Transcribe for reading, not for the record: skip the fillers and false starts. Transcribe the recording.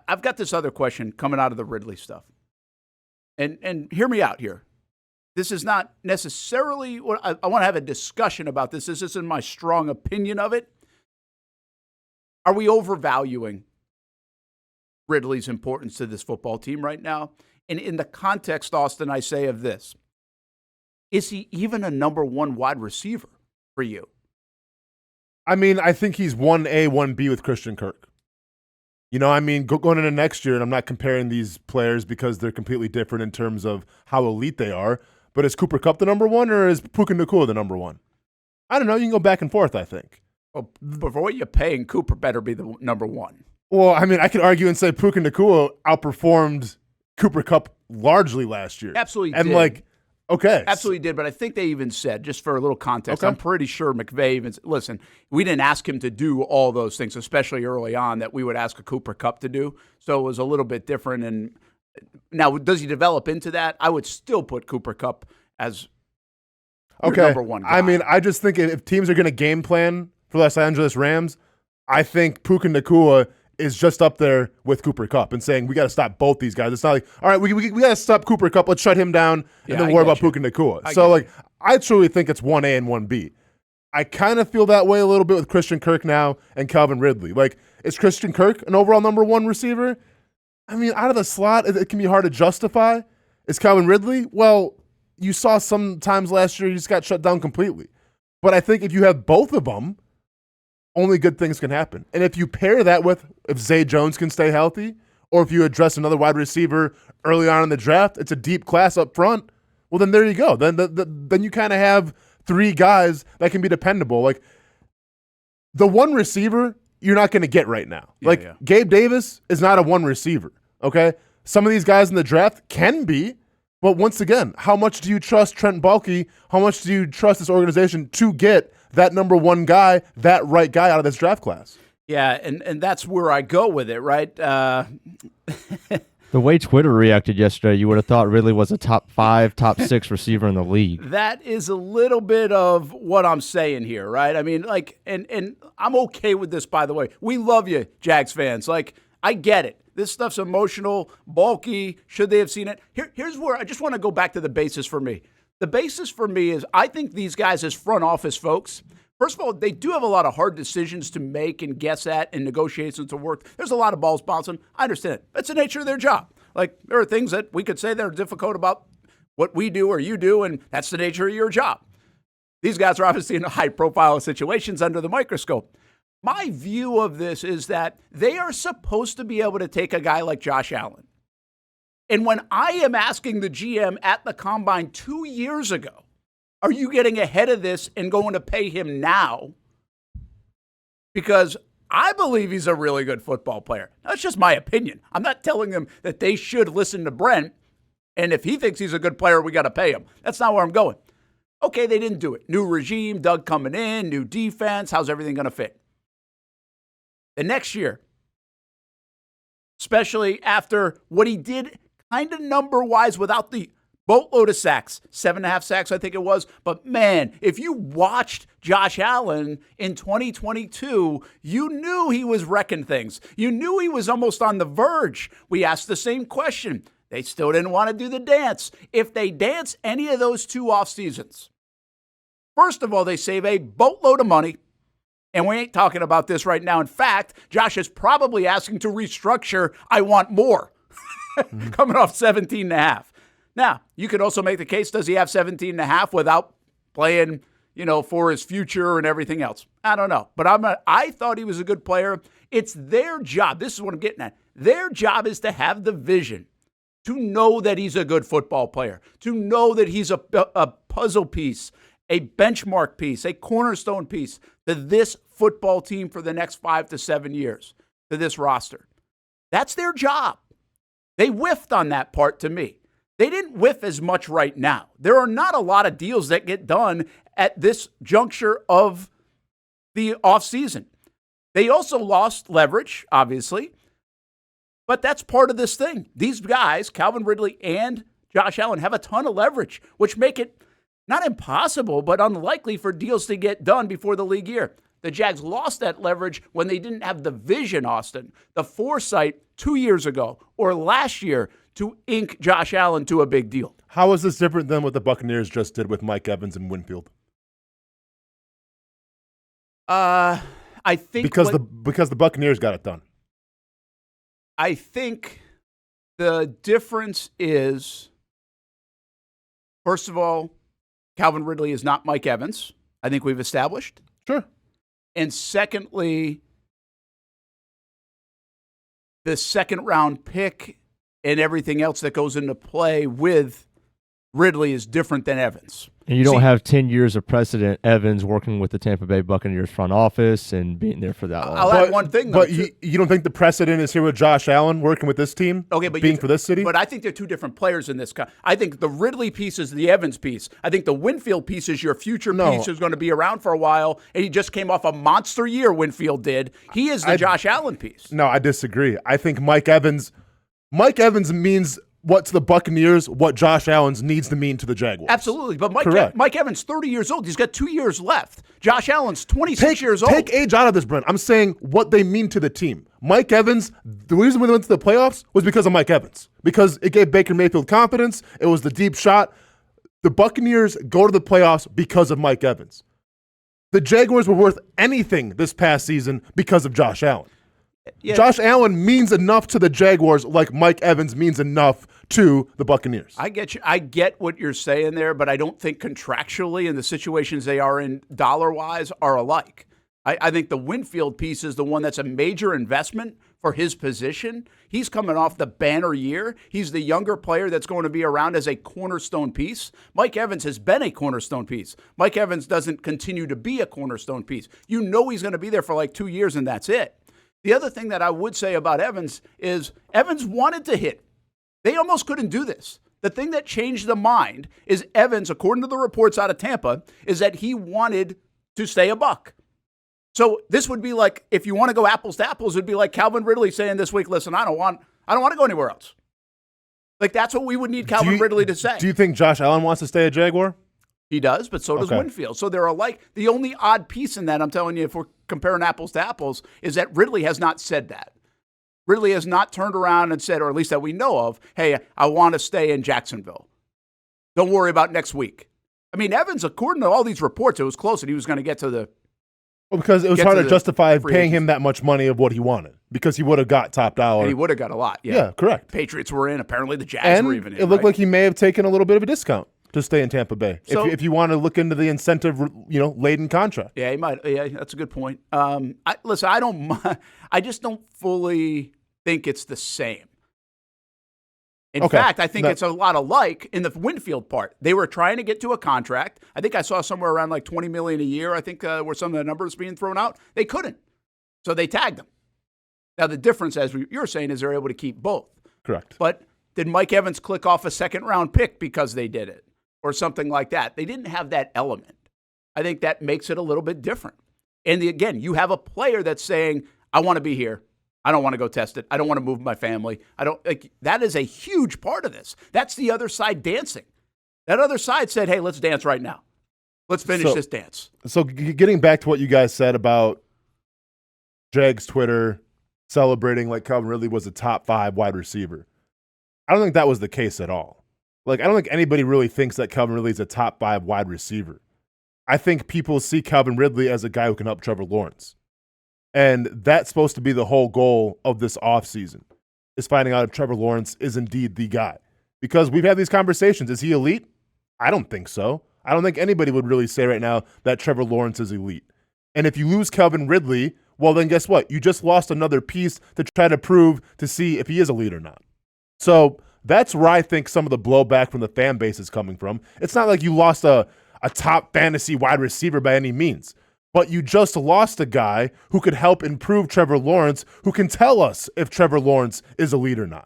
I've got this other question coming out of the Ridley stuff. And hear me out here. This is not necessarily what I want to have a discussion about this. This isn't my strong opinion of it. Are we overvaluing Ridley's importance to this football team right now? And in the context, Austen, I say of this, is he even a number one wide receiver for you? I mean, I think he's 1A, 1B with Christian Kirk. You know, I mean, going into next year, and I'm not comparing these players because they're completely different in terms of how elite they are, but is Cooper Kupp the number one or is Puka Nacua the number one? I don't know. You can go back and forth, I think. Well, but for what you're paying, Cooper better be the number one. Well, I mean, I could argue and say Puka Nacua outperformed Cooper Kupp largely last year. Absolutely and did. Okay. Absolutely did, but I think they even said, just for a little context, I'm pretty sure McVay even said, listen, we didn't ask him to do all those things, especially early on, that we would ask a Cooper Kupp to do. So it was a little bit different. And now, does he develop into that? I would still put Cooper Kupp as number one guy. I mean, I just think if teams are going to game plan for Los Angeles Rams, I think Puka Nacua is just up there with Cooper Kupp and saying, we got to stop both these guys. It's not like, all right, we got to stop Cooper Kupp. Let's shut him down and then worry about Puka Nacua. So, I truly think it's 1A and 1B. I kind of feel that way a little bit with Christian Kirk now and Calvin Ridley. Like, is Christian Kirk an overall number one receiver? I mean, out of the slot, it can be hard to justify. Is Calvin Ridley? Well, you saw sometimes last year he just got shut down completely. But I think if you have both of them, only good things can happen. And if you pair that with if Zay Jones can stay healthy, or if you address another wide receiver early on in the draft, it's a deep class up front, well, then there you go. Then you kind of have three guys that can be dependable. Like, the one receiver you're not going to get right now. Gabe Davis is not a one receiver, okay? Some of these guys in the draft can be, but once again, how much do you trust Trent Baalke? How much do you trust this organization to get that number one guy, that right guy out of this draft class? Yeah, and that's where I go with it, right? The way Twitter reacted yesterday, you would have thought Ridley was a top 5, top 6 receiver in the league. That is a little bit of what I'm saying here, right? I mean, and I'm okay with this, by the way. We love you, Jags fans. I get it. This stuff's emotional, bulky. Should they have seen it? Here's where I just want to go back to the basis for me. The basis for me is I think these guys as front office folks, first of all, they do have a lot of hard decisions to make and guess at and negotiations to work. There's a lot of balls bouncing. I understand it. That's the nature of their job. There are things that we could say that are difficult about what we do or you do, and that's the nature of your job. These guys are obviously in high-profile situations under the microscope. My view of this is that they are supposed to be able to take a guy like Josh Allen. And when I am asking the GM at the Combine 2 years ago, are you getting ahead of this and going to pay him now? Because I believe he's a really good football player. That's just my opinion. I'm not telling them that they should listen to Brent, and if he thinks he's a good player, we got to pay him. That's not where I'm going. Okay, they didn't do it. New regime, Doug coming in, new defense. How's everything going to fit? The next year, especially after what he did kind of number-wise without the boatload of sacks, 7.5 sacks, I think it was. But, man, if you watched Josh Allen in 2022, you knew he was wrecking things. You knew he was almost on the verge. We asked the same question. They still didn't want to do the dance. If they dance any of those 2 off seasons, first of all, they save a boatload of money. And we ain't talking about this right now. In fact, Josh is probably asking to restructure. I want more. Coming off 17.5. Now, you could also make the case, does he have 17.5 without playing, for his future and everything else? I don't know. But I thought he was a good player. It's their job. This is what I'm getting at. Their job is to have the vision, to know that he's a good football player, to know that he's a puzzle piece, a benchmark piece, a cornerstone piece to this football team for the next 5 to 7 years, to this roster. That's their job. They whiffed on that part to me. They didn't whiff as much right now. There are not a lot of deals that get done at this juncture of the offseason. They also lost leverage, obviously, but that's part of this thing. These guys, Calvin Ridley and Josh Allen, have a ton of leverage, which make it not impossible, but unlikely for deals to get done before the league year. The Jags lost that leverage when they didn't have the vision, Austen, the foresight 2 years ago or last year to ink Josh Allen to a big deal. How is this different than what the Buccaneers just did with Mike Evans and Winfield? I think because the Buccaneers got it done. I think the difference is, first of all, Calvin Ridley is not Mike Evans. I think we've established. Sure. And secondly, the second round pick and everything else that goes into play with Ridley is different than Evans. And you don't have 10 years of precedent, Evans working with the Tampa Bay Buccaneers front office and being there for that long. I'll add one thing, though. But you don't think the precedent is here with Josh Allen working with this team? Okay, but being for this city? But I think they're two different players in this. I think the Ridley piece is the Evans piece. I think the Winfield piece is your future piece who's going to be around for a while, and he just came off a monster year, Winfield did. He is the Josh Allen piece. No, I disagree. I think Mike Evans means what to the Buccaneers, what Josh Allen needs to mean to the Jaguars. Absolutely. But Mike Evans, 30 years old. He's got 2 years left. Josh Allen's 26 years old. Take age out of this, Brent. I'm saying what they mean to the team. Mike Evans, the reason we went to the playoffs was because of Mike Evans. Because it gave Baker Mayfield confidence. It was the deep shot. The Buccaneers go to the playoffs because of Mike Evans. The Jaguars were worth anything this past season because of Josh Allen. Yeah. Josh Allen means enough to the Jaguars like Mike Evans means enough to the Buccaneers. I get you. I get what you're saying there, but I don't think contractually in the situations they are in dollar-wise are alike. I think the Winfield piece is the one that's a major investment for his position. He's coming off the banner year. He's the younger player that's going to be around as a cornerstone piece. Mike Evans has been a cornerstone piece. Mike Evans doesn't continue to be a cornerstone piece. You know he's going to be there for like 2 years and that's it. The other thing that I would say about Evans is Evans wanted to hit. They almost couldn't do this. The thing that changed the mind is Evans, according to the reports out of Tampa, is that he wanted to stay a Buck. So this would be like, if you want to go apples to apples, it would be like Calvin Ridley saying this week, listen, I don't want to go anywhere else. Like that's what we would need Calvin Ridley to say. Do you think Josh Allen wants to stay a Jaguar? He does, but so does Winfield. So they're alike. The only odd piece in that, I'm telling you, if we're comparing apples to apples, is that Ridley has not said that. Ridley has not turned around and said, or at least that we know of, hey, I want to stay in Jacksonville. Don't worry about next week. I mean, Evans, according to all these reports, it was close and he was going to get to the... Well, because it was hard to justify paying him that much money of what he wanted, because he would have got top dollar. And he would have got a lot, Yeah, correct. Patriots were in. Apparently the Jags were even in. It looked like he may have taken a little bit of a discount to stay in Tampa Bay. So, if you want to look into the incentive, laden contract. Yeah, he might. Yeah, that's a good point. Listen, I just don't fully think it's the same. In fact, I think it's a lot alike in the Winfield part. They were trying to get to a contract. I think I saw somewhere around like $20 million a year. I think were some of the numbers being thrown out. They couldn't, so they tagged them. Now the difference, as you're saying, is they're able to keep both. Correct. But did Mike Evans click off a second-round pick because they did it? Or something like that. They didn't have that element. I think that makes it a little bit different. And again, you have a player that's saying, I want to be here. I don't want to go test it. I don't want to move my family. That is a huge part of this. That's the other side dancing. That other side said, hey, let's dance right now. Let's finish this dance. So getting back to what you guys said about Jags Twitter celebrating like Calvin Ridley was a top 5 wide receiver. I don't think that was the case at all. I don't think anybody really thinks that Calvin Ridley is a top 5 wide receiver. I think people see Calvin Ridley as a guy who can help Trevor Lawrence. And that's supposed to be the whole goal of this offseason, is finding out if Trevor Lawrence is indeed the guy. Because we've had these conversations. Is he elite? I don't think so. I don't think anybody would really say right now that Trevor Lawrence is elite. And if you lose Calvin Ridley, well, then guess what? You just lost another piece to try to prove to see if he is elite or not. So that's where I think some of the blowback from the fan base is coming from. It's not like you lost a top fantasy wide receiver by any means, but you just lost a guy who could help improve Trevor Lawrence, who can tell us if Trevor Lawrence is elite or not.